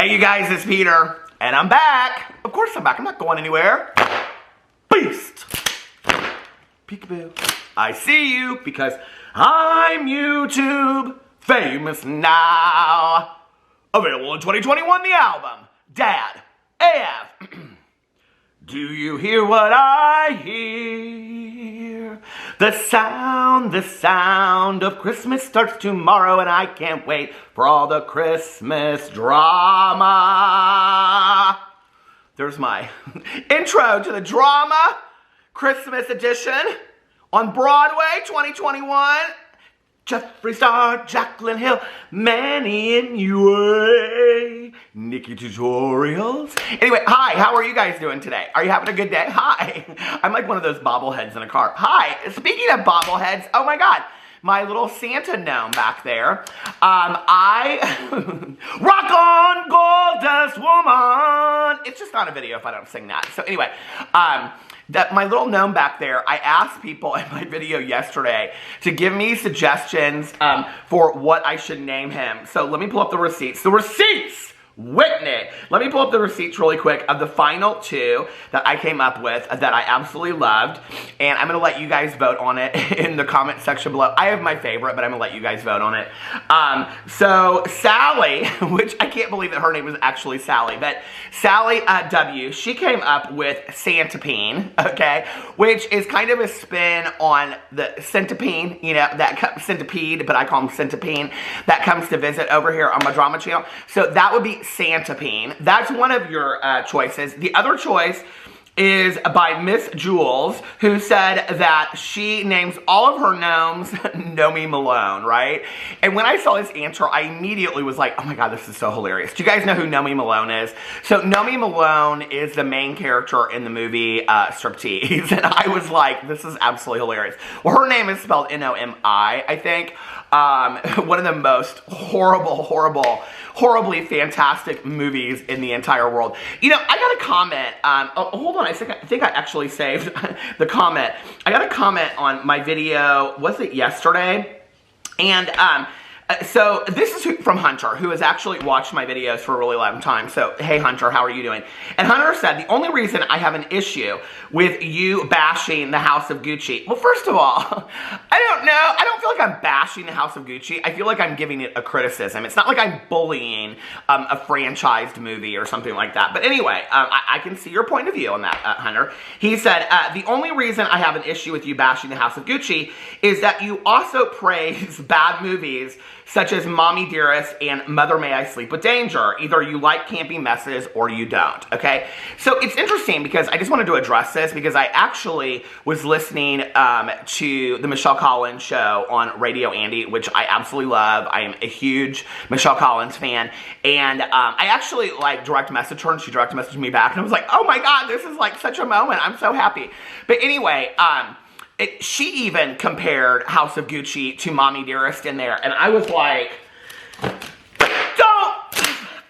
Hey you guys, it's Peter, and I'm back. Of course I'm back, I'm not going anywhere. Beast! Peekaboo. I see you because I'm YouTube famous now. Available in 2021, the album, Dad, AF. Do you hear what I hear? The sound of Christmas starts tomorrow, and I can't wait for all the Christmas drama. There's my intro to the drama, Christmas edition on Broadway 2021. Jeffree Star, Jaclyn Hill, Manny Inouye, Nikki Tutorials. Anyway, hi, how are you guys doing today? Are you having a good day? Hi. I'm like one of those bobbleheads in a car. Hi. Speaking of bobbleheads, oh my God, my little Santa gnome back there. I rock on, gold dust woman. It's just not a video if I don't sing that. So anyway, that my little gnome back there, I asked people in my video yesterday to give me suggestions for what I should name him. So let me pull up the receipts. The receipts! Whitney. Let me pull up the receipts really quick of the final two that I came up with that I absolutely loved. And I'm going to let you guys vote on it in the comment section below. I have my favorite, but I'm going to let you guys vote on it. So Sally, which I can't believe that her name was actually Sally, but Sally W, she came up with Santapene, okay, which is kind of a spin on the centipede, you know, that centipede, but I call him Santapene, that comes to visit over here on my drama channel. So that would be Santapene. That's one of your choices. The other choice is by Miss Jules, who said that she names all of her gnomes Gnome Malone, right? And when I saw this answer, I immediately was like, oh my God, this is so hilarious. Do you guys know who Gnome Malone is? So Gnome Malone is the main character in the movie Striptease. And I was like, this is absolutely hilarious. Well, her name is spelled N-O-M-I, I think. One of the most horribly fantastic movies in the entire world. You know, I got a comment, hold on, I think I actually saved the comment. I got a comment on my video, was it yesterday? And, so this is from Hunter, who has actually watched my videos for a really long time. So, hey Hunter, how are you doing? And Hunter said, the only reason I have an issue with you bashing the House of Gucci. Well, first of all, I don't know. I don't feel like I'm bashing the House of Gucci. I feel like I'm giving it a criticism. It's not like I'm bullying a franchised movie or something like that. But anyway, I can see your point of view on that, Hunter. He said, the only reason I have an issue with you bashing the House of Gucci is that you also praise bad movies such as Mommy Dearest and Mother May I Sleep with Danger. Either you like campy messes or you don't, okay? So it's interesting because I just wanted to address this because I actually was listening to the Michelle Collins show on Radio Andy, which I absolutely love. I am a huge Michelle Collins fan. And I actually like direct messaged her and she direct messaged me back and I was like, oh my God, this is like such a moment. I'm so happy. But anyway, she even compared House of Gucci to Mommy Dearest in there. And I was like, don't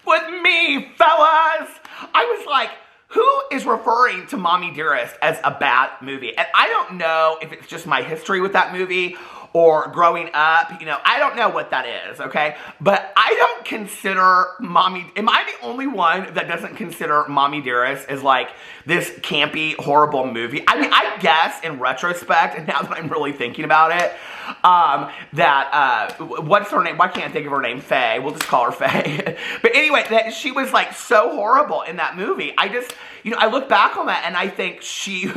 with me, fellas. I was like, who is referring to Mommy Dearest as a bad movie? And I don't know if it's just my history with that movie or growing up, you know, I don't know what that is, okay? But I don't consider am I the only one that doesn't consider Mommy Dearest as like this campy, horrible movie? I mean, I guess in retrospect, and now that I'm really thinking about it, what's her name? Why can't I think of her name? Faye. We'll just call her Faye. But anyway, that she was like so horrible in that movie. I just, you know, I look back on that and I think she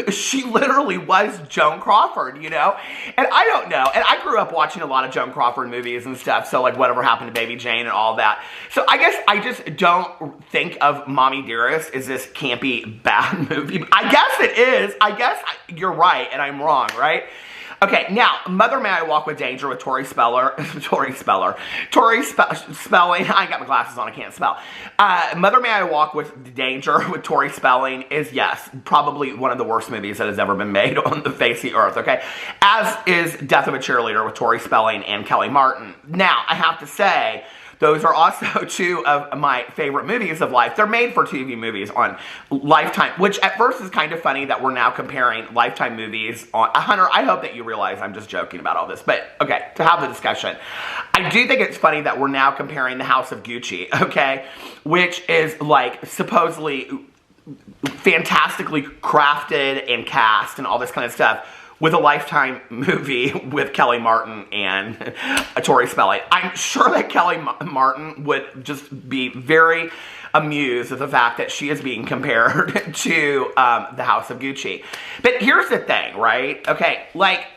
literally was Joan Crawford, you know? And I don't know. And I grew up watching a lot of Joan Crawford movies and stuff. So like Whatever Happened to Baby Jane and all that. So I guess I just don't think of Mommy Dearest as this campy bad movie. I guess it is. I guess you're right and I'm wrong, right? Okay, now, Mother May I Walk with Danger with Tori Spelling, I ain't got my glasses on, I can't spell. Mother May I Walk with Danger with Tori Spelling is, yes, probably one of the worst movies that has ever been made on the face of the earth, okay? As is Death of a Cheerleader with Tori Spelling and Kelly Martin. Now, I have to say, those are also two of my favorite movies of life. They're made for TV movies on Lifetime, which at first is kind of funny that we're now comparing Lifetime movies on... Hunter, I hope that you realize I'm just joking about all this, but okay, to have the discussion. I do think it's funny that we're now comparing The House of Gucci, okay, which is like supposedly fantastically crafted and cast and all this kind of stuff, with a Lifetime movie with Kelly Martin and Tori Spelling. I'm sure that Kelly Martin would just be very amused at the fact that she is being compared to The House of Gucci. But here's the thing, right? Okay, like,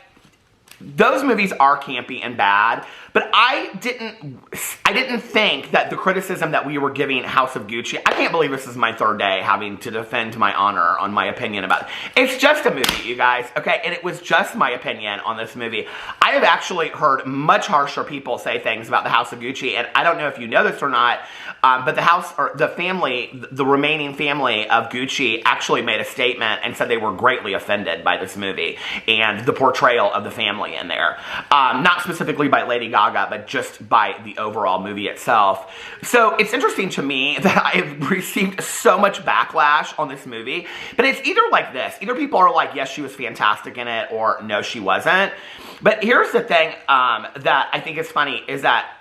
those movies are campy and bad, but I didn't think that the criticism that we were giving House of Gucci, I can't believe this is my third day having to defend my honor on my opinion about it. It's just a movie, you guys, okay? And it was just my opinion on this movie. I have actually heard much harsher people say things about The House of Gucci, and I don't know if you know this or not, but the remaining family of Gucci actually made a statement and said they were greatly offended by this movie and the portrayal of the family in there. Not specifically by Lady Gaga, but just by the overall movie itself. So it's interesting to me that I've received so much backlash on this movie, but it's either like this. Either people are like, yes, she was fantastic in it, or no, she wasn't. But here's the thing that I think is funny, is that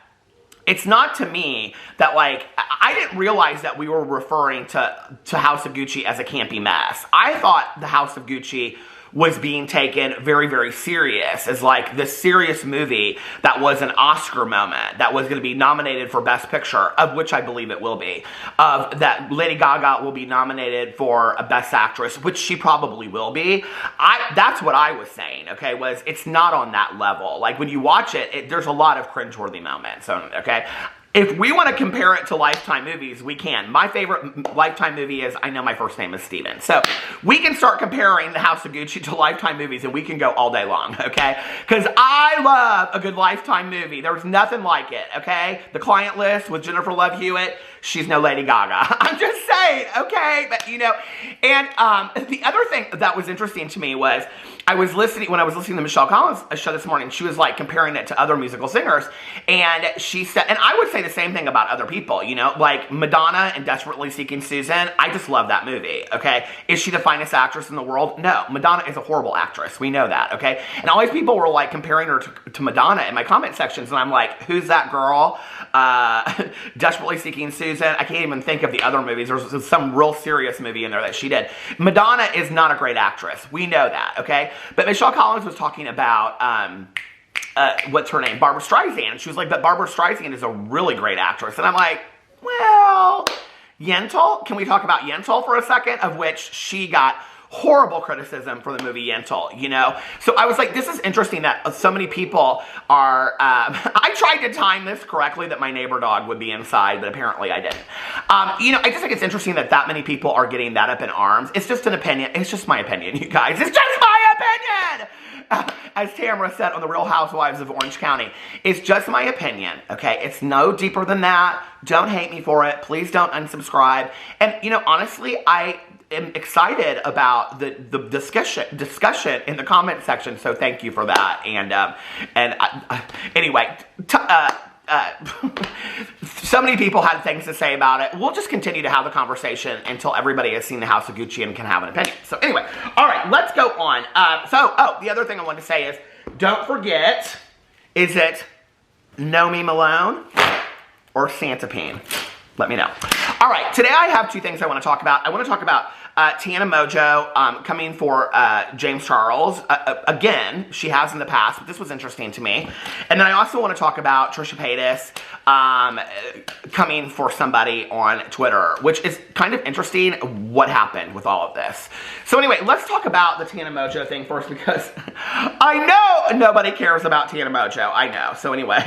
it's not to me that, like, I didn't realize that we were referring to House of Gucci as a campy mess. I thought The House of Gucci was being taken very, very serious, as like this serious movie that was an Oscar moment, that was going to be nominated for Best Picture, of which I believe it will be, of that Lady Gaga will be nominated for a Best Actress, which she probably will be. That's what I was saying, okay, was it's not on that level. Like, when you watch it, there's a lot of cringeworthy moments, okay? If we want to compare it to Lifetime movies, we can. My favorite Lifetime movie is I Know My First Name is Steven. So we can start comparing The House of Gucci to Lifetime movies, and we can go all day long, okay? Because I love a good Lifetime movie. There's nothing like it, okay? The Client List with Jennifer Love Hewitt, she's no Lady Gaga. I'm just saying, okay? But, you know, and the other thing that was interesting to me was when I was listening to Michelle Collins' show this morning, she was like comparing it to other musical singers, and she said, and I would say the same thing about other people, you know, like Madonna and Desperately Seeking Susan. I just love that movie, okay? Is she the finest actress in the world? No, Madonna is a horrible actress. We know that, okay? And all these people were like comparing her to Madonna in my comment sections, and I'm like, who's that girl? Desperately Seeking Susan. I can't even think of the other movies. There's some real serious movie in there that she did. Madonna is not a great actress. We know that, okay? But Michelle Collins was talking about, what's her name? Barbara Streisand. And she was like, but Barbara Streisand is a really great actress. And I'm like, well, Yentl? Can we talk about Yentl for a second? Of which she got horrible criticism for the movie Yentl, you know? So I was like, this is interesting that so many people are, I tried to time this correctly that my neighbor dog would be inside, but apparently I didn't. You know, I just think it's interesting that many people are getting that up in arms. It's just an opinion. It's just my opinion, you guys. It's just my opinion! As Tamara said on The Real Housewives of Orange County, it's just my opinion, okay? It's no deeper than that. Don't hate me for it. Please don't unsubscribe. And, you know, honestly, I am excited about the discussion in the comment section, so thank you for that. Anyway, so many people had things to say about it. We'll just continue to have the conversation until everybody has seen The House of Gucci and can have an opinion. So anyway, all right, let's go on. The other thing I want to say is, don't forget, is it Gnome Malone or Santa Peen? Let me know. All right, today I have two things I want to talk about. I want to talk about Tana Mongeau coming for James Charles. Again, she has in the past, but this was interesting to me. And then I also want to talk about Trisha Paytas coming for somebody on Twitter, which is kind of interesting what happened with all of this. So anyway, let's talk about the Tana Mongeau thing first, because I know nobody cares about Tana Mongeau. I know. So anyway,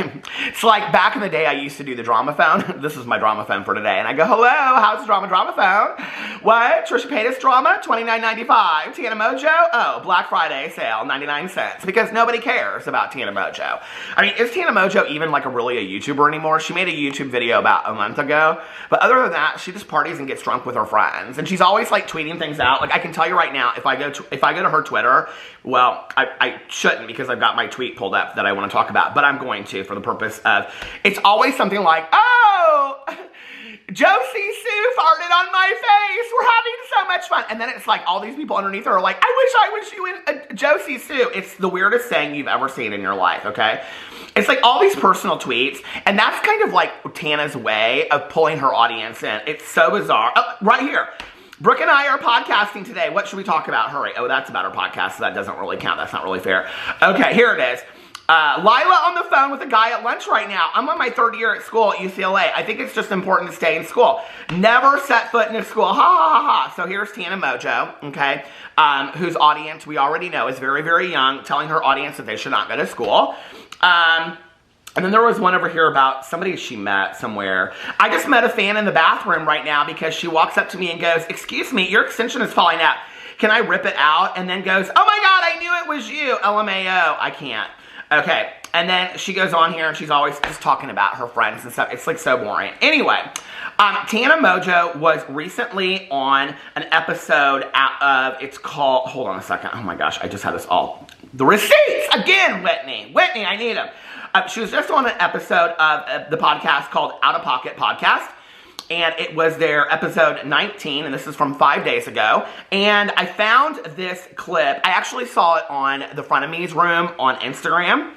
it's like back in the day I used to do the drama phone. This is my drama phone for today. And I go, hello, how's the drama phone? What? Trisha Paytas Paytas drama, $29.95. Tana Mongeau, oh, Black Friday sale, 99 cents. Because nobody cares about Tana Mongeau. I mean, is Tana Mongeau even like really a YouTuber anymore? She made a YouTube video about a month ago. But other than that, she just parties and gets drunk with her friends. And she's always like tweeting things out. Like I can tell you right now, if I go to her Twitter, well, I shouldn't because I've got my tweet pulled up that I want to talk about. But I'm going to for the purpose of, it's always something like, oh, Josie Sue farted on my face. We're having so much fun. And then it's like all these people underneath her are like, I wish you in Josie Sue. It's the weirdest thing you've ever seen in your life, okay? It's like all these personal tweets. And that's kind of like Tana's way of pulling her audience in. It's so bizarre. Oh, right here. Brooke and I are podcasting today. What should we talk about? Hurry. Oh, that's about our podcast, so that doesn't really count. That's not really fair. Okay, here it is. Lila on the phone with a guy at lunch right now. I'm on my 3rd year at school at UCLA. I think it's just important to stay in school. Never set foot in a school. Ha ha ha ha. So here's Tana Mongeau, okay, whose audience we already know is very, very young, telling her audience that they should not go to school. And then there was one over here about somebody she met somewhere. I just met a fan in the bathroom right now because she walks up to me and goes, excuse me, your extension is falling out. Can I rip it out? And then goes, oh my God, I knew it was you. LMAO. I can't. Okay, and then she goes on here and she's always just talking about her friends and stuff. It's like so boring. Anyway, Tana Mongeau was recently on an episode of, it's called, hold on a second. Oh my gosh, I just had this all. The receipts! Again, Whitney. Whitney, I need them. She was just on an episode of the podcast called Out of Pocket Podcast. And it was their episode 19, and this is from 5 days ago. And I found this clip. I actually saw it on the Frenemies Room on Instagram,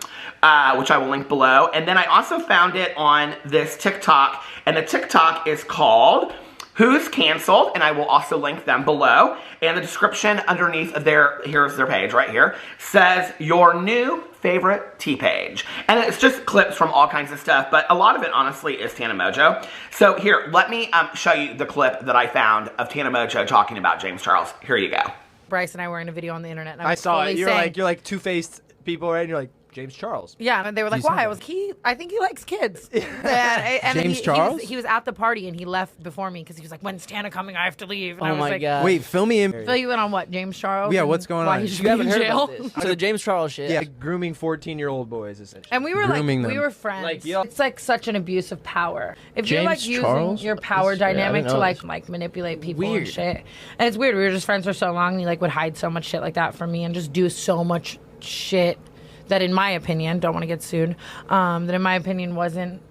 which I will link below. And then I also found it on this TikTok, and the TikTok is called Who's Canceled, and I will also link them below. And the description underneath of here's their page right here, says your new favorite tea page. And it's just clips from all kinds of stuff, but a lot of it honestly is Tana Mongeau. So here, let me show you the clip that I found of Tana Mongeau talking about James Charles. Here you go. Bryce and I were in a video on the internet. And I saw it. You're like two-faced people, right? And you're like, James Charles. Yeah, and they were like, why? I think he likes kids. and James Charles? He was at the party and he left before me because he was like, when's Tana coming? I have to leave. And I was my like, God. Wait, fill me in. Fill you in on what? James Charles? Yeah, what's going why on? He should You be haven't in heard jail. about this. So the James Charles shit. Yeah, like grooming 14-year-old boys, essentially. And we were Grooming like, them. we were friends. Like, yeah. It's like such an abuse of power. If you're James like using Charles? your power Yeah, I dynamic didn't to know like manipulate people Weird. and shit. And it's weird. We were just friends for so long and he like would hide so much shit like that from me and just do so much shit that in my opinion, don't want to get sued, that in my opinion wasn't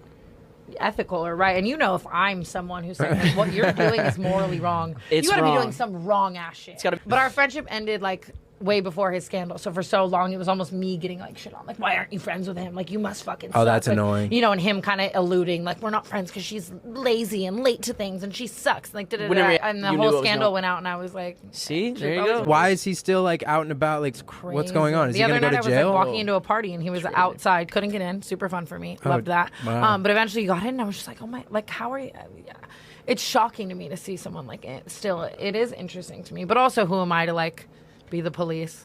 ethical or right. And you know if I'm someone who's saying like, what you're doing is morally wrong, It's you gotta wrong. be doing some wrong ass shit. gotta- But our friendship ended like way before his scandal. So for so long, it was almost me getting like shit on. Like, why aren't you friends with him? Like, you must fucking suck. Oh, that's Like, annoying. You know, and him kind of alluding, like, we're not friends because she's lazy and late to things and she sucks. Like, da-da-da. Whenever And the you knew whole what was scandal going- went out and I was like, See? Dude, There you that was go. Why is he still like out and about? Like, what's going on? Is the he other gonna night go to I was jail? like walking into a party and he was outside, couldn't get in, super fun for me, loved that. wow. But eventually he got in and I was just like, oh my, like how are you? Yeah. It's shocking to me to see someone like it. Still, it is interesting to me, but also who am I to like be the police?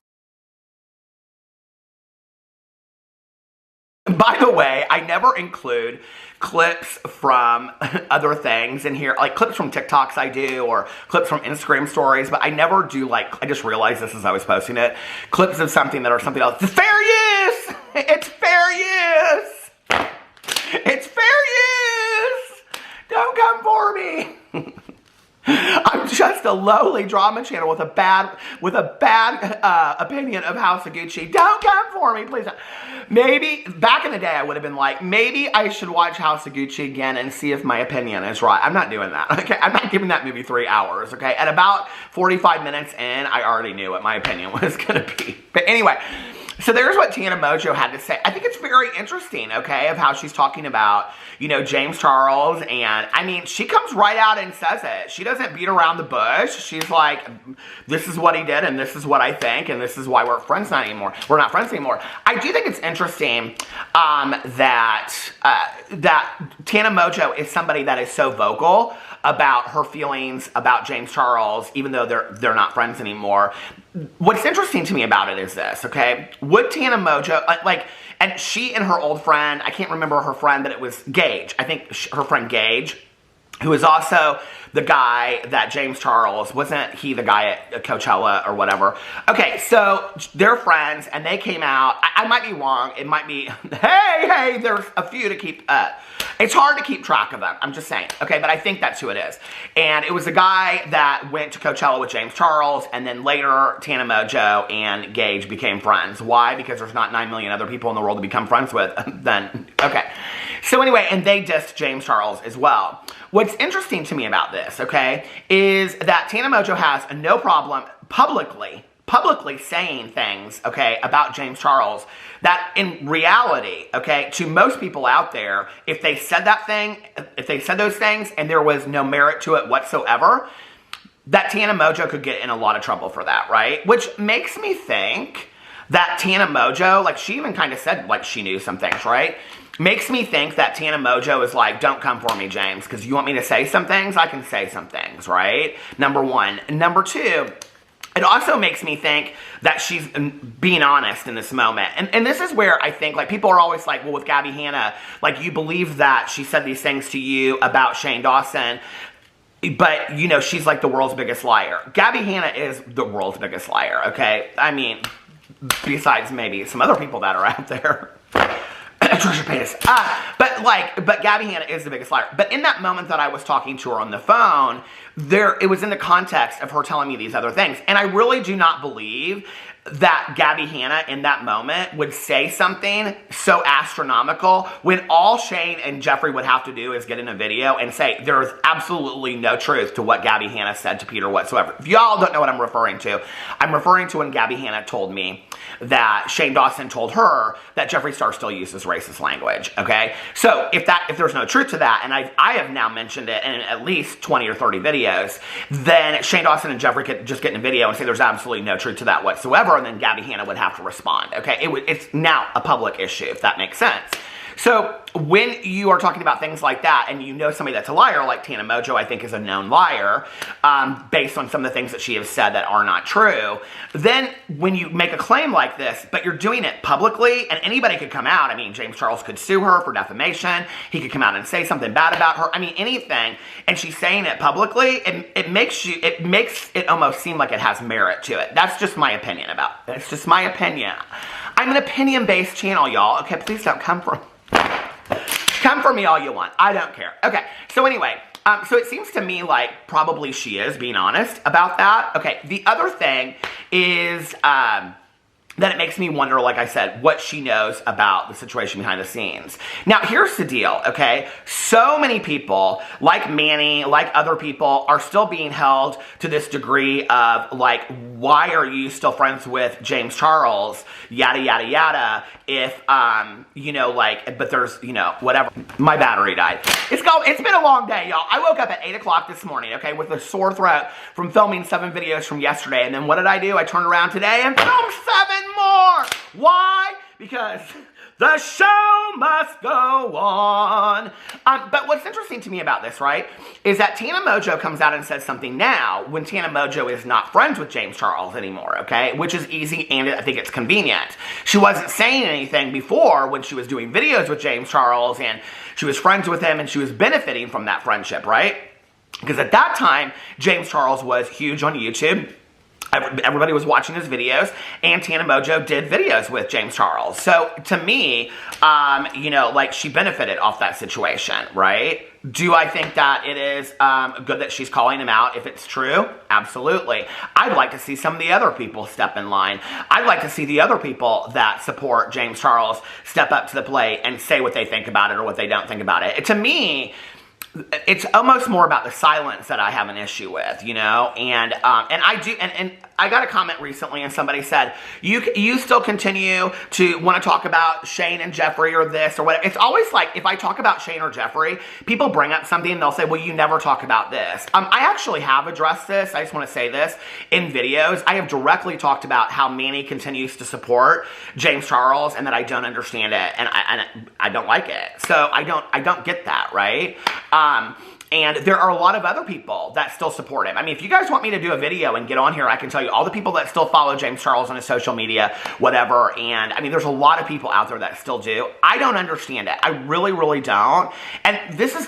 By the way, I never include clips from other things in here, like clips from TikToks I do, or clips from Instagram stories, but I never do like, I just realized this as I was posting it, clips of something that are something else. It's fair use! It's fair use! It's fair use! Don't come for me! I'm just a lowly drama channel with a bad opinion of House of Gucci. Don't come for me, please. Maybe back in the day I would have been like, maybe I should watch House of Gucci again and see if my opinion is right. I'm not doing that. Okay, I'm not giving that movie 3 hours. Okay, at about 45 minutes in, I already knew what my opinion was gonna be. But anyway. So there's what Tana Mongeau had to say. I think it's very interesting, okay, of how she's talking about, you know, James Charles. And, I mean, she comes right out and says it. She doesn't beat around the bush. She's like, this is what he did, and this is what I think, and this is why we're friends not anymore. We're not friends anymore. I do think it's interesting that Tana Mongeau is somebody that is so vocal about her feelings about James Charles, even though they're not friends anymore. What's interesting to me about it is this, okay? Would Tana Mongeau, and she and her old friend, I can't remember her friend, but it was Gage. I think her friend Gage, who is also the guy that James Charles, wasn't he the guy at Coachella or whatever? Okay, so they're friends, and they came out. I might be wrong. It might be, hey, there's a few to keep up. It's hard to keep track of them. I'm just saying. Okay, but I think that's who it is. And it was a guy that went to Coachella with James Charles, and then later Tana Mongeau and Gage became friends. Why? Because there's not 9 million other people in the world to become friends with. Then, okay. So anyway, and they dissed James Charles as well. What's interesting to me about this, okay, is that Tana Mongeau has no problem publicly saying things, okay, about James Charles that in reality, okay, to most people out there, if they said those things and there was no merit to it whatsoever, that Tana Mongeau could get in a lot of trouble for that, right? Which makes me think that Tana Mongeau, like she even kind of said like she knew some things, right? Makes me think that Tana Mongeau is like, don't come for me, James, because you want me to say some things? I can say some things, right? Number one. Number two, it also makes me think that she's being honest in this moment. And this is where I think, like, people are always like, well, with Gabby Hanna, like, you believe that she said these things to you about Shane Dawson, but, you know, she's like the world's biggest liar. Gabby Hanna is the world's biggest liar, okay? I mean, besides maybe some other people that are out there. Trisha Paytas. But Gabby Hanna is the biggest liar. But in that moment that I was talking to her on the phone, it was in the context of her telling me these other things. And I really do not believe that Gabby Hanna in that moment would say something so astronomical when all Shane and Jeffree would have to do is get in a video and say there's absolutely no truth to what Gabby Hanna said to Peter whatsoever. If y'all don't know what I'm referring to when Gabby Hanna told me that Shane Dawson told her that Jeffree Star still uses racist language, okay? So if there's no truth to that, and I have now mentioned it in at least 20 or 30 videos, then Shane Dawson and Jeffree could just get in a video and say there's absolutely no truth to that whatsoever, and then Gabby Hanna would have to respond, okay? It's now a public issue, if that makes sense. So when you are talking about things like that, and you know somebody that's a liar, like Tana Mongeau, I think is a known liar, based on some of the things that she has said that are not true, then when you make a claim like this, but you're doing it publicly, and anybody could come out, I mean, James Charles could sue her for defamation, he could come out and say something bad about her, I mean, anything, and she's saying it publicly, it makes it almost seem like it has merit to it. That's just my opinion about it. It's just my opinion. I'm an opinion-based channel, y'all. Okay, please don't come for me all you want. I don't care. Okay, so anyway, so it seems to me like probably she is being honest about that. Okay, the other thing is that it makes me wonder, like I said, what she knows about the situation behind the scenes. Now, here's the deal, okay? So many people, like Manny, like other people, are still being held to this degree of, like, why are you still friends with James Charles, yada, yada, yada, if, you know, like, but there's, you know, whatever. My battery died. It's been a long day, y'all. I woke up at 8 o'clock this morning, okay, with a sore throat from filming 7 videos from yesterday, and then what did I do? I turned around today and filmed 7 more. Why? Because the show must go on. But what's interesting to me about this, right, is that Tana Mongeau comes out and says something now when Tana Mongeau is not friends with James Charles anymore, okay, which is easy and I think it's convenient. She wasn't saying anything before when she was doing videos with James Charles and she was friends with him and she was benefiting from that friendship, right? Because at that time, James Charles was huge on YouTube. Everybody was watching his videos, and Tana Mongeau did videos with James Charles. So, to me, you know, like, she benefited off that situation, right? Do I think that it is good that she's calling him out if it's true? Absolutely. I'd like to see some of the other people step in line. I'd like to see the other people that support James Charles step up to the plate and say what they think about it or what they don't think about it. To me, it's almost more about the silence that I have an issue with, you know, and I do, and I got a comment recently and somebody said, you still continue to want to talk about Shane and Jeffree or this or whatever. It's always like, if I talk about Shane or Jeffree, people bring up something and they'll say, well, you never talk about this. I actually have addressed this. I just want to say this in videos. I have directly talked about how Manny continues to support James Charles and that I don't understand it and I don't like it. So I don't get that, right? And there are a lot of other people that still support him. I mean, if you guys want me to do a video and get on here, I can tell you all the people that still follow James Charles on his social media, whatever. And I mean, there's a lot of people out there that still do. I don't understand it. I really, really don't. And this is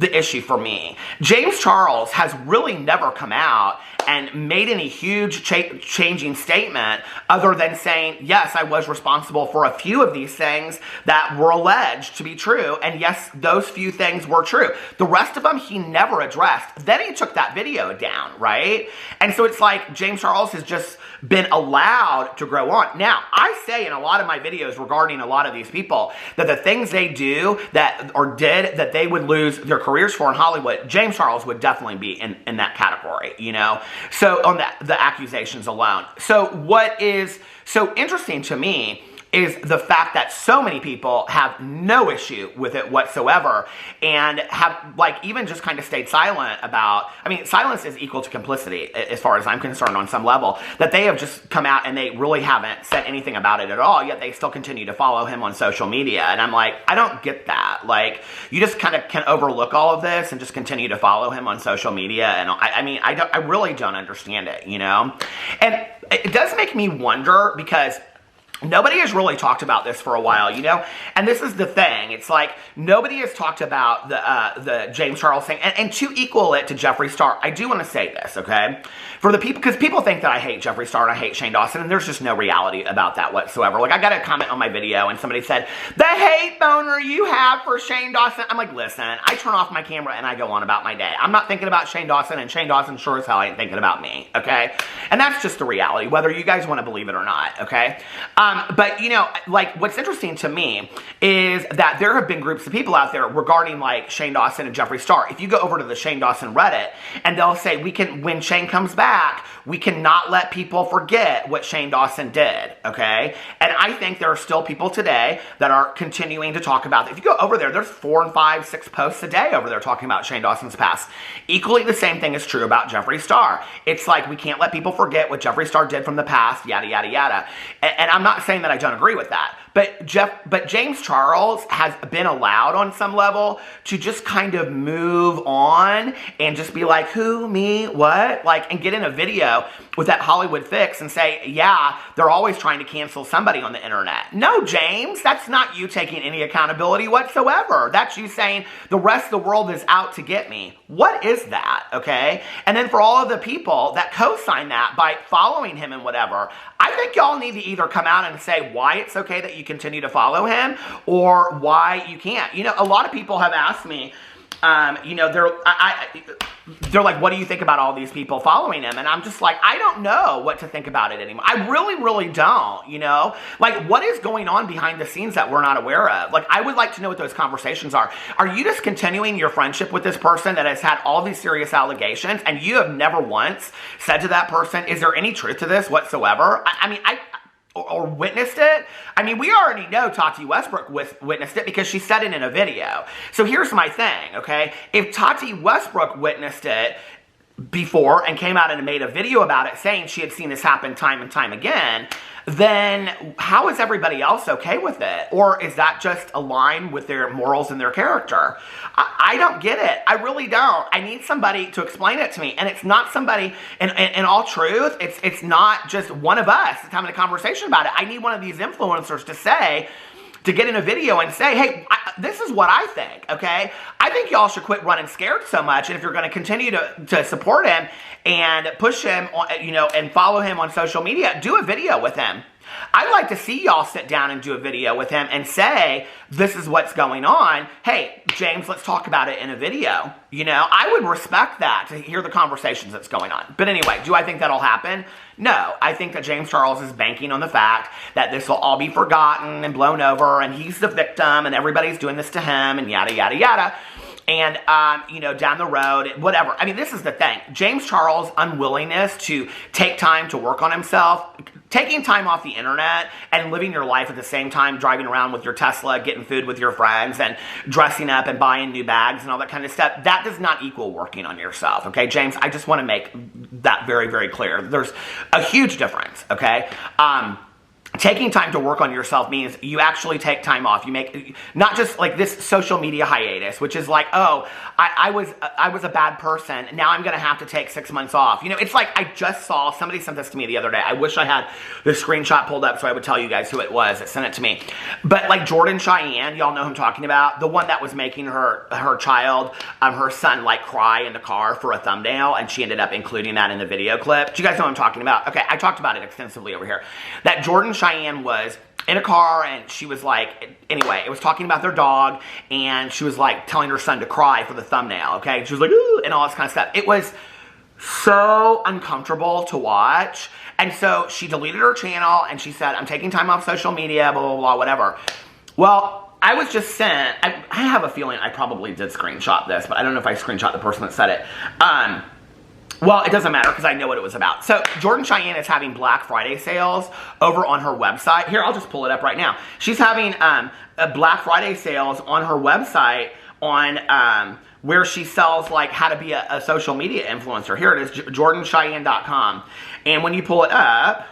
the issue for me. James Charles has really never come out and made any huge changing statement other than saying, yes, I was responsible for a few of these things that were alleged to be true, and yes, those few things were true. The rest of them he never addressed. Then he took that video down, right? And so it's like James Charles has just been allowed to grow on. Now, I say in a lot of my videos regarding a lot of these people that the things they do that or did that they would lose their careers for in Hollywood, James Charles would definitely be in that category, you know? So on the accusations alone. So what is so interesting to me is the fact that so many people have no issue with it whatsoever and have, like, even just kind of stayed silent about, I mean, silence is equal to complicity as far as I'm concerned on some level, that they have just come out and they really haven't said anything about it at all, yet they still continue to follow him on social media. And I'm like, I don't get that. Like, you just kind of can overlook all of this and just continue to follow him on social media. And I really don't understand it, you know? And it does make me wonder because nobody has really talked about this for a while, you know? And this is the thing. It's like, nobody has talked about the James Charles thing. And to equal it to Jeffree Star, I do want to say this, okay? For the people, because people think that I hate Jeffree Star and I hate Shane Dawson, and there's just no reality about that whatsoever. Like, I got a comment on my video and somebody said, the hate boner you have for Shane Dawson. I'm like, listen, I turn off my camera and I go on about my day. I'm not thinking about Shane Dawson, and Shane Dawson sure as hell ain't thinking about me, okay? And that's just the reality, whether you guys want to believe it or not, okay? But, you know, like, what's interesting to me is that there have been groups of people out there regarding, like, Shane Dawson and Jeffree Star. If you go over to the Shane Dawson Reddit, and they'll say, when Shane comes back, we cannot let people forget what Shane Dawson did, okay? And I think there are still people today that are continuing to talk about it. If you go over there, there's 4 and 5, 6 posts a day over there talking about Shane Dawson's past. Equally, the same thing is true about Jeffree Star. It's like, we can't let people forget what Jeffree Star did from the past, yada, yada, yada. And I'm not saying that I don't agree with that. But James Charles has been allowed on some level to just kind of move on and just be like, who, me, what? Like, and get in a video with that Hollywood fix and say, yeah, they're always trying to cancel somebody on the internet. No, James, that's not you taking any accountability whatsoever. That's you saying the rest of the world is out to get me. What is that, okay? And then for all of the people that co-sign that by following him and whatever, I think y'all need to either come out and say why it's okay that you continue to follow him or why you can't. You know, a lot of people have asked me, you know, they're like, what do you think about all these people following him? And I'm just like, I don't know what to think about it anymore. I really, really don't, you know? Like, what is going on behind the scenes that we're not aware of? Like, I would like to know what those conversations are. Are you just continuing your friendship with this person that has had all these serious allegations and you have never once said to that person, is there any truth to this whatsoever? Or witnessed it? I mean, we already know Tati Westbrook witnessed it because she said it in a video. So here's my thing, okay? If Tati Westbrook witnessed it before and came out and made a video about it saying she had seen this happen time and time again, then how is everybody else okay with it? Or is that just aligned with their morals and their character? I don't get it. I really don't. I need somebody to explain it to me. And it's not somebody, in all truth, it's not just one of us that's having a conversation about it. I need one of these influencers to get in a video and say, hey, this is what I think, okay? I think y'all should quit running scared so much, and if you're going to continue to support him and push him, you know, and follow him on social media, do a video with him. I'd like to see y'all sit down and do a video with him and say, this is what's going on. Hey, James, let's talk about it in a video. You know, I would respect that to hear the conversations that's going on. But anyway, do I think that'll happen? No. I think that James Charles is banking on the fact that this will all be forgotten and blown over and he's the victim and everybody's doing this to him and yada, yada, yada. And, you know, down the road, whatever. I mean, this is the thing. James Charles' unwillingness to take time to work on himself, taking time off the internet and living your life at the same time, driving around with your Tesla, getting food with your friends, and dressing up and buying new bags and all that kind of stuff, that does not equal working on yourself, okay? James, I just want to make that very, very clear. There's a huge difference, okay? taking time to work on yourself means you actually take time off. You make, not just like this social media hiatus, which is like, oh, I was a bad person. Now I'm going to have to take 6 months off. You know, it's like, I just saw, somebody sent this to me the other day. I wish I had the screenshot pulled up so I would tell you guys who it was that sent it to me. But like Jordan Cheyenne, y'all know who I'm talking about. The one that was making her child, her son, like cry in the car for a thumbnail, and she ended up including that in the video clip. Do you guys know what I'm talking about? Okay, I talked about it extensively over here. That Jordan Cheyenne was in a car, and she was like, anyway, it was talking about their dog, and she was like telling her son to cry for the thumbnail, okay? She was like, ooh, and all this kind of stuff. It was so uncomfortable to watch. And so she deleted her channel, and she said, I'm taking time off social media, blah, blah, blah, whatever. Well, I was just sent, I have a feeling I probably did screenshot this, but I don't know if I screenshot the person that said it. Well, it doesn't matter because I know what it was about. So Jordan Cheyenne is having Black Friday sales over on her website. Here, I'll just pull it up right now. She's having a Black Friday sales on her website on where she sells like how to be a social media influencer. Here it is, jordancheyenne.com. And when you pull it up,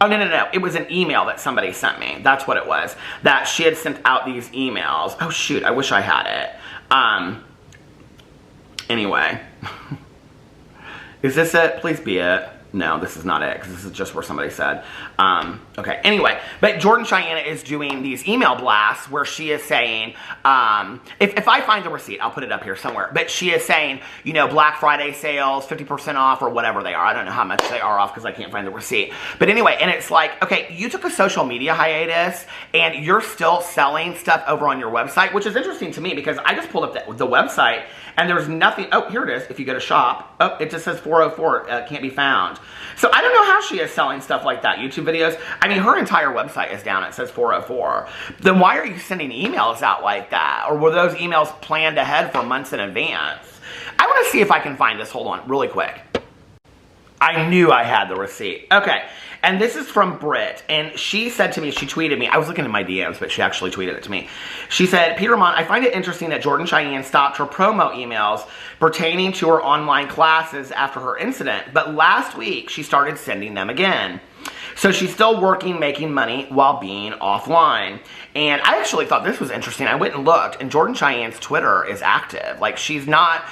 oh, no. It was an email that somebody sent me. That's what it was. That she had sent out these emails. Oh, shoot. I wish I had it. Anyway. Is this it? Please be it. No, this is not it, because this is just where somebody said. Okay, anyway. But Jordan Cheyenne is doing these email blasts where she is saying, if I find the receipt, I'll put it up here somewhere. But she is saying, you know, Black Friday sales, 50% off, or whatever they are. I don't know how much they are off because I can't find the receipt. But anyway, and it's like, okay, you took a social media hiatus, and you're still selling stuff over on your website, which is interesting to me because I just pulled up the website, and there's nothing. Oh, here it is. If you go to shop, oh, it just says 404, can't be found. So I don't know how she is selling stuff like that, YouTube videos. I mean, her entire website is down. It says 404. Then why are you sending emails out like that? Or were those emails planned ahead for months in advance? I want to see if I can find this. Hold on, really quick. I knew I had the receipt. Okay, and this is from Britt, and she said to me, she tweeted me, I was looking at my DMs, but she actually tweeted it to me. She said, Peter Monn, I find it interesting that Jordan Cheyenne stopped her promo emails pertaining to her online classes after her incident, but last week she started sending them again. So she's still working, making money while being offline. And I actually thought this was interesting. I went and looked, and Jordan Cheyenne's Twitter is active. Like, she's not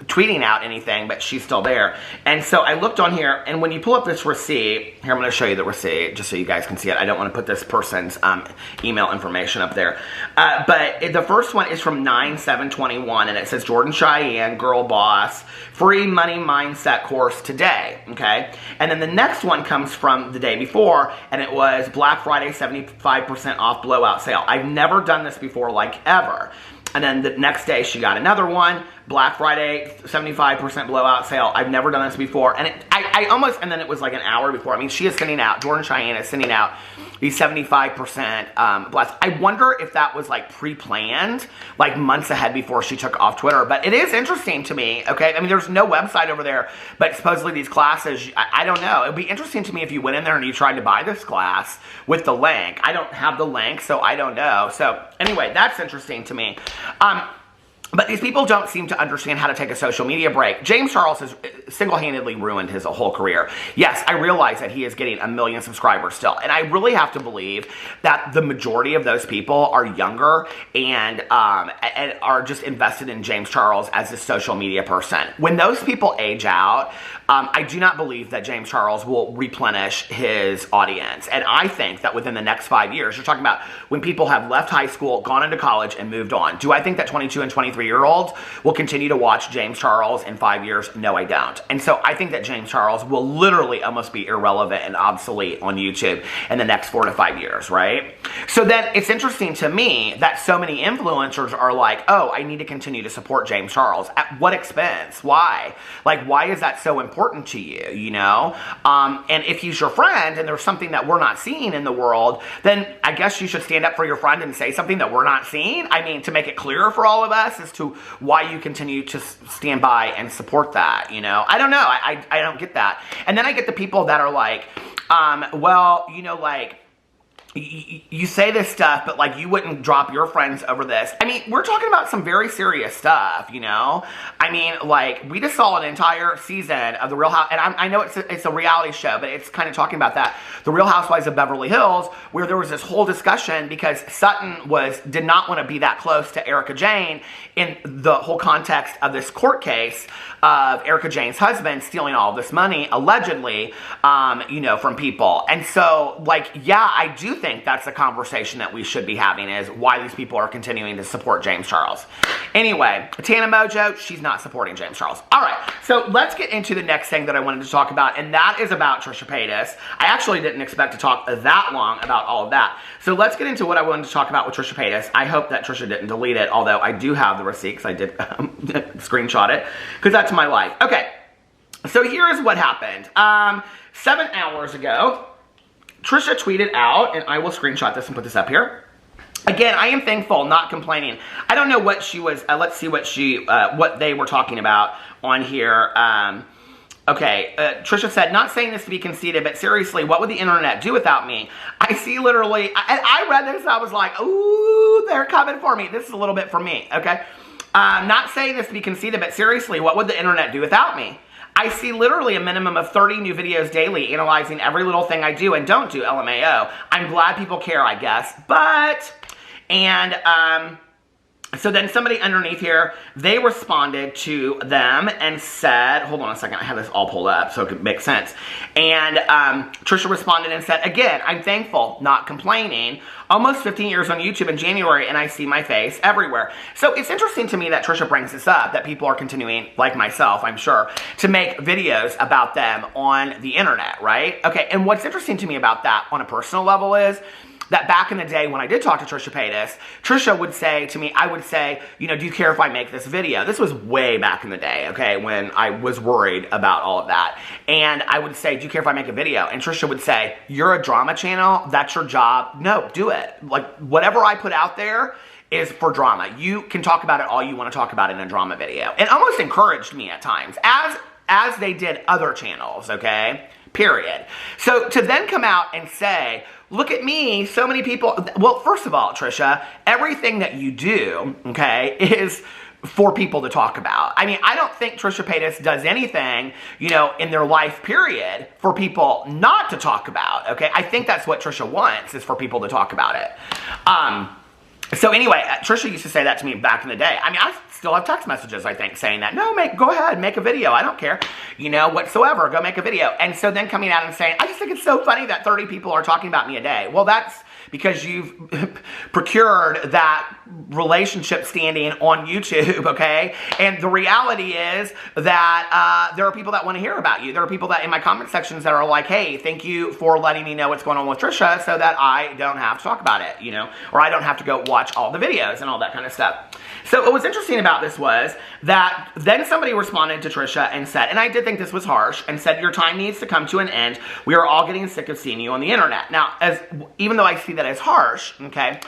tweeting out anything, but she's still there. And so I looked on here, and when you pull up this receipt, here, I'm going to show you the receipt just so you guys can see it. I don't want to put this person's email information up there. But the first one is from 9/7/21, and it says, Jordan Cheyenne, girl boss, free money mindset course today, okay? And then the next one comes from the day before, and it was Black Friday 75% off blowout sale. I've never done this before, like ever. And then the next day she got another one, Black Friday 75% blowout sale. I've never done this before. And I almost, and then it was like an hour before. I mean, she is sending out, Jordan Cheyenne is sending out these 75% blasts. I wonder if that was like pre-planned, like months ahead before she took off Twitter. But it is interesting to me, okay? I mean, there's no website over there, but supposedly these classes, I don't know. It would be interesting to me if you went in there and you tried to buy this class with the link. I don't have the link, so I don't know. So anyway, that's interesting to me. But these people don't seem to understand how to take a social media break. James Charles has single-handedly ruined his whole career. Yes, I realize that he is getting 1 million subscribers still. And I really have to believe that the majority of those people are younger and are just invested in James Charles as a social media person. When those people age out, I do not believe that James Charles will replenish his audience. And I think that within the next 5 years, you're talking about when people have left high school, gone into college, and moved on. Do I think that 22 and 23-year-olds will continue to watch James Charles in 5 years? No, I don't. And so I think that James Charles will literally almost be irrelevant and obsolete on YouTube in the next 4 to 5 years, right? So then it's interesting to me that so many influencers are like, oh, I need to continue to support James Charles. At what expense? Why? Like, why is that so important to you, you know? And if he's your friend and there's something that we're not seeing in the world, then I guess you should stand up for your friend and say something that we're not seeing. I mean, to make it clearer for all of us as to why you continue to stand by and support that, you know? I don't know. I don't get that. And then I get the people that are like, well, you know, like, you say this stuff, but like you wouldn't drop your friends over this. I mean, we're talking about some very serious stuff, you know? I mean, like, we just saw an entire season of The Real House, and I know it's a reality show, but it's kind of talking about that. The Real Housewives of Beverly Hills, where there was this whole discussion because Sutton did not want to be that close to Erica Jane in the whole context of this court case of Erica Jane's husband stealing all of this money, allegedly, you know, from people. And so, like, yeah, I do think that's the conversation that we should be having, is why these people are continuing to support James Charles. Anyway, Tana Mongeau, she's not supporting James Charles. All right, so let's get into the next thing that I wanted to talk about, and that is about Trisha Paytas. I actually didn't expect to talk that long about all of that. So let's get into what I wanted to talk about with Trisha Paytas. I hope that Trisha didn't delete it, although I do have the receipts. I did screenshot it, because that's my life. Okay, so here's what happened. 7 hours ago, Trisha tweeted out, and I will screenshot this and put this up here. Again, I am thankful, not complaining. I don't know what she was, let's see what they were talking about on here. Okay, Trisha said, not saying this to be conceited, but seriously, what would the internet do without me? I see literally, I read this and I was like, ooh, they're coming for me. This is a little bit for me, okay? Not saying this to be conceited, but seriously, what would the internet do without me? I see literally a minimum of 30 new videos daily analyzing every little thing I do and don't do, LMAO. I'm glad people care, I guess, but, and, so then somebody underneath here, they responded to them and said, hold on a second, I have this all pulled up so it could make sense. And Trisha responded and said, again, I'm thankful, not complaining. Almost 15 years on YouTube in January, and I see my face everywhere. So it's interesting to me that Trisha brings this up, that people are continuing, like myself, I'm sure, to make videos about them on the internet, right? Okay, and what's interesting to me about that on a personal level is that back in the day when I did talk to Trisha Paytas, Trisha would say to me, I would say, you know, do you care if I make this video? This was way back in the day, okay, when I was worried about all of that. And I would say, do you care if I make a video? And Trisha would say, you're a drama channel, that's your job. No, do it. Like, whatever I put out there is for drama. You can talk about it all you want to talk about in a drama video. And almost encouraged me at times, as they did other channels, okay? Period. So to then come out and say, look at me, so many people, well, first of all, Trisha, everything that you do, okay, is for people to talk about. I mean, I don't think Trisha Paytas does anything, you know, in their life, period, for people not to talk about, okay? I think that's what Trisha wants, is for people to talk about it. So anyway, Trisha used to say that to me back in the day. I mean, I still have text messages, I think, saying that, no, go ahead, make a video. I don't care, you know, whatsoever. Go make a video. And so then coming out and saying, I just think it's so funny that 30 people are talking about me a day. Well, that's because you've procured that relationship standing on YouTube, okay? And the reality is that there are people that want to hear about you. There are people that in my comment sections that are like, hey, thank you for letting me know what's going on with Trisha so that I don't have to talk about it, you know, or I don't have to go watch all the videos and all that kind of stuff. So what was interesting about this was that then somebody responded to Trisha and said, and I did think this was harsh, and said, your time needs to come to an end. We are all getting sick of seeing you on the internet. Now, even though I see that as harsh, okay,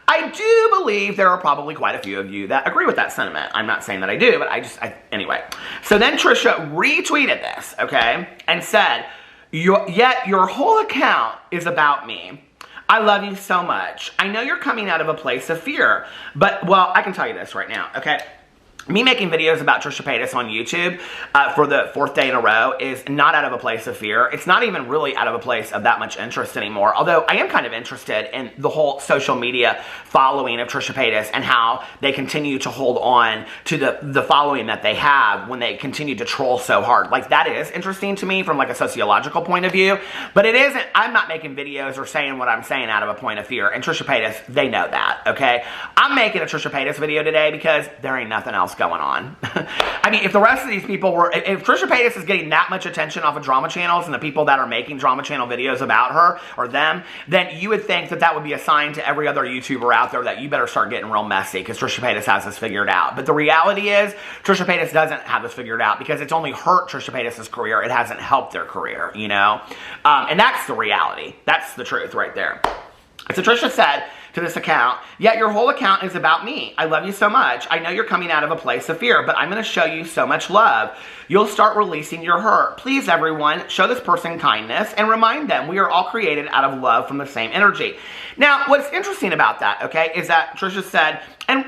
I do believe there are probably quite a few of you that agree with that sentiment. I'm not saying that I do, but anyway. So then Trisha retweeted this, okay, and said, yet your whole account is about me. I love you so much. I know you're coming out of a place of fear, but, well, I can tell you this right now, okay? Me making videos about Trisha Paytas on YouTube for the 4th day in a row is not out of a place of fear. It's not even really out of a place of that much interest anymore, although I am kind of interested in the whole social media following of Trisha Paytas and how they continue to hold on to the following that they have when they continue to troll so hard. Like, that is interesting to me from like a sociological point of view, but it isn't, I'm not making videos or saying what I'm saying out of a point of fear, and Trisha Paytas, they know that, okay? I'm making a Trisha Paytas video today because there ain't nothing else going on. I mean, if the rest of these people were, if Trisha Paytas is getting that much attention off of drama channels and the people that are making drama channel videos about her or them, then you would think that that would be a sign to every other YouTuber out there that you better start getting real messy because Trisha Paytas has this figured out. But the reality is, Trisha Paytas doesn't have this figured out because it's only hurt Trisha Paytas' career. It hasn't helped their career, you know? And that's the reality. That's the truth right there. So Trisha said, to this account, yet your whole account is about me. I love you so much. I know you're coming out of a place of fear, but I'm going to show you so much love. You'll start releasing your hurt. Please, everyone, show this person kindness and remind them we are all created out of love from the same energy. Now, what's interesting about that, okay, is that Trisha said, and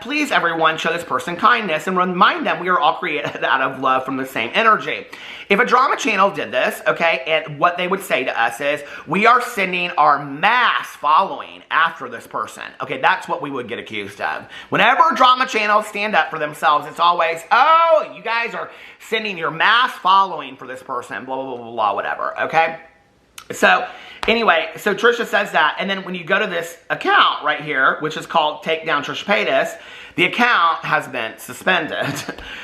please, everyone, show this person kindness and remind them we are all created out of love from the same energy. If a drama channel did this, okay, and what they would say to us is, we are sending our mass following after this person. Okay, that's what we would get accused of. Whenever drama channels stand up for themselves, it's always, oh, you guys are sending your mass following for this person, blah, blah, blah, blah, blah, whatever, okay? So, anyway, so Trisha says that, and then when you go to this account right here, which is called Take Down Trisha Paytas, the account has been suspended.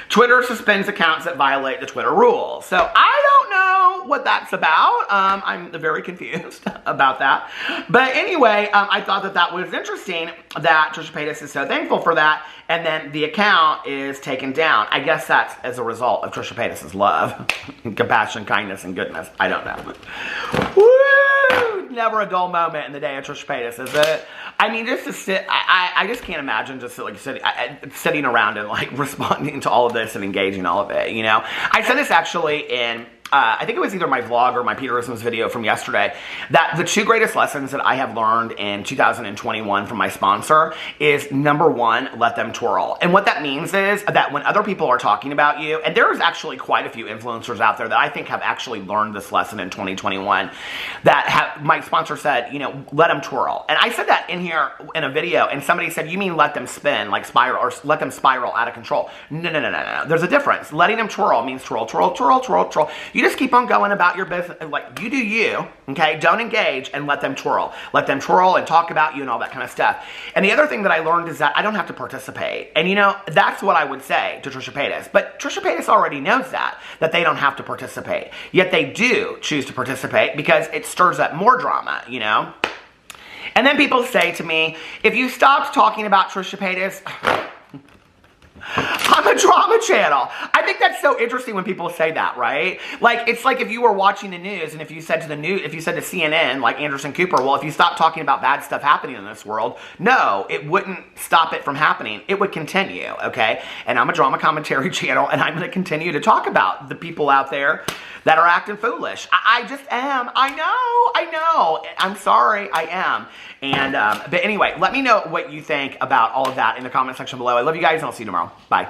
Twitter suspends accounts that violate the Twitter rules. So, I don't know what that's about. I'm very confused about that. But anyway, I thought that that was interesting that Trisha Paytas is so thankful for that, and then the account is taken down. I guess that's as a result of Trisha Paytas' love, compassion, kindness, and goodness. I don't know. Woo! Never a dull moment in the day of Trisha Paytas, is it? I mean, just to sit, I just can't imagine just like sitting around and like responding to all of this and engaging all of it, you know? I said this actually in, I think it was either my vlog or my Peterisms video from yesterday, that the two greatest lessons that I have learned in 2021 from my sponsor is, number one, let them twirl. And what that means is that when other people are talking about you, and there is actually quite a few influencers out there that I think have actually learned this lesson in 2021, that have, my sponsor said, you know, let them twirl. And I said that in here in a video, and somebody said, you mean let them spin, like spiral, or let them spiral out of control. No, no, no, no, no. There's a difference. Letting them twirl means twirl, twirl, twirl, twirl, twirl. You just keep on going about your business, like, you do you, okay? Don't engage and let them twirl. Let them twirl and talk about you and all that kind of stuff. And the other thing that I learned is that I don't have to participate. And you know, that's what I would say to Trisha Paytas. But Trisha Paytas already knows that they don't have to participate. Yet they do choose to participate because it stirs up more drama, you know? And then people say to me, if you stopped talking about Trisha Paytas, I'm a drama channel. I think that's so interesting when people say that, right? Like, it's like if you were watching the news and if you said to the news, if you said to CNN, like Anderson Cooper, well, if you stop talking about bad stuff happening in this world, no, it wouldn't stop it from happening. It would continue, okay? And I'm a drama commentary channel, and I'm going to continue to talk about the people out there that are acting foolish. I just am. I know. I'm sorry, I am. And, but anyway, let me know what you think about all of that in the comment section below. I love you guys, and I'll see you tomorrow. Bye.